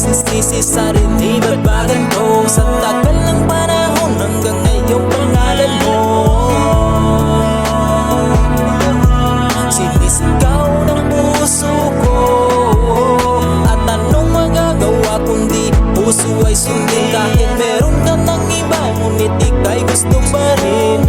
masisisi sarili, ba't ba ganito? Sa tagal ng panahon hanggang ngayong pangalan mo sinisigaw ng puso ko. At anong magagawa kundi puso ay sundin? Kahit meron ka ng iba, ngunit ika'y gusto pa rin.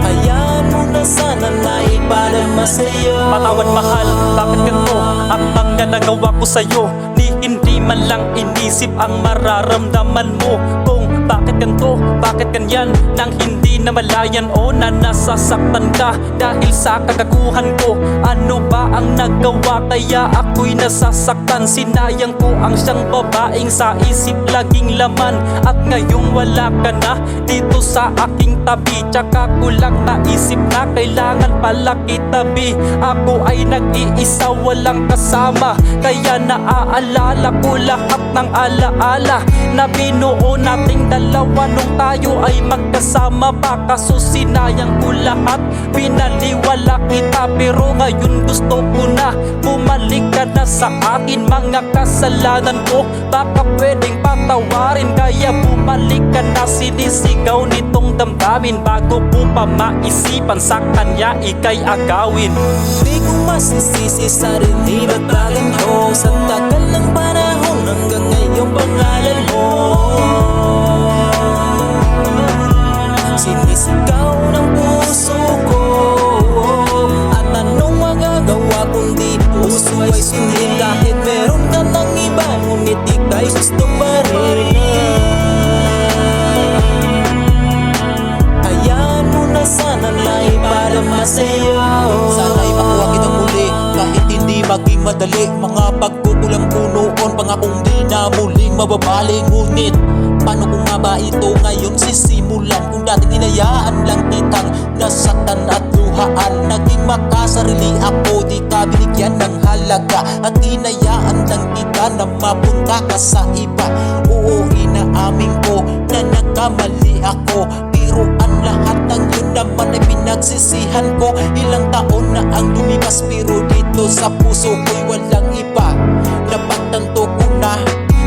Hayaan mo na sana na ipadama sa'yo. Patawad mahal, bakit ganito ang mga nagawa ko sa'yo? Ni hindi man lang inisip ang mararamdaman mo. Kung bakit ganito, bakit ganyan, nang hindi na malayan o na nasasaktan ka dahil sa kagaguhan ko. Ano ba ang nagawa kaya ako'y nasasaktan? Sinayang ko ang siyang babaeng sa isip laging laman. At ngayong wala ka na dito sa aking tabi, tsaka ko lang naisip na kailangan pala kitabi. Ako ay nag-iisa, walang kasama, kaya naaalala ko lahat ng alaala na binuo nating dalawa nung tayo ay magkasama pa. Kaso sinayang ko lahat, pinaliwala kita. Pero ngayon gusto ko na bumalik ka na sa akin. Mga kasalanan ko baka pwedeng patawarin, kaya bumalik ka na. Sinisigaw nitong damdamin bago ko pa maisipan sa kanya ika'y agawin. Di ko masisisi sarili, ba't ba ganito? Sa tagal ng panahon hanggang ngayong pangalan mo sinisigaw ng puso ko. At anong magagawa kundi puso ay sundin? Kahit meron ka ng iba, ngunit ika'y gusto pa rin. Hayaan mo na sana na ipadama sa'yo. Sana'y makuha kitang muli kahit hindi maging madali. Mga pagkukulang ko noon, pangakong di na muling mababali. Ngunit paano ko nga ba ito ngayon sisimulan? Kung dating hinayaan lang kitang nasaktan at luhaan, naging makasarili ako, di ka binigyan ng halaga. At hinayaan lang kita na mapunta ka sa iba. Oo, inaamin ko na nagkamali ako, pero ang lahat ng yun naman ay pinagsisihan ko. Ilang taon na ang lumipas, pero dito sa puso ko'y walang iba. Napagtanto ko na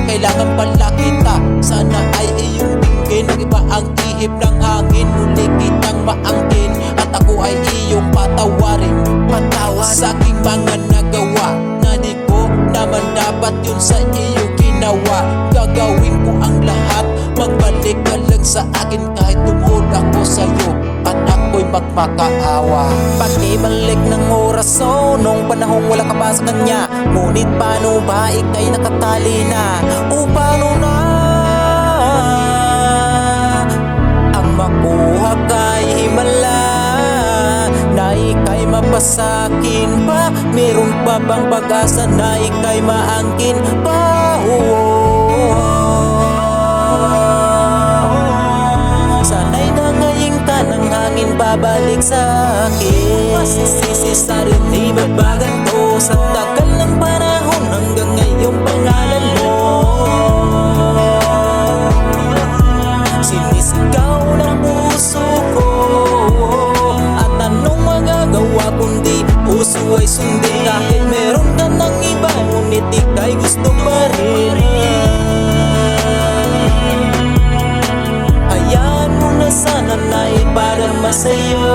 kailangan pala kita. Sana ay iyong tingin, ang iba ang ihip ng hangin. Muli kitang maangkin at ako ay iyong patawarin. Patawad sa aking mga nagawa na di ko naman dapat yun sa iyo ginawa. Gagawin ko ang lahat, magbalik ka lang sa akin kahit tumuhod ako sa'yo at ako'y magmakaawa. Pakibalik ng oras nung panahong wala ka pa sa kanya. Ngunit paano ba ika'y nakatali na? O paano na ang makuha kay himala na ika'y mapasakin pa? Meron pa bang pag-asa na ika'y maangkin pa? Sana'y nangaying ka ng hangin babalik sa akin. Masisisi sarili, ba't ba ganito? Sa tagal ng panahon hanggang ngayong pangalan mo sinisigaw ng puso ko. At anong magagawa kundi puso ay sundin? Kahit meron ka ng iba, ngunit ika'y gusto pa rin. Hayaan mo na sana na ipadama sa'yo.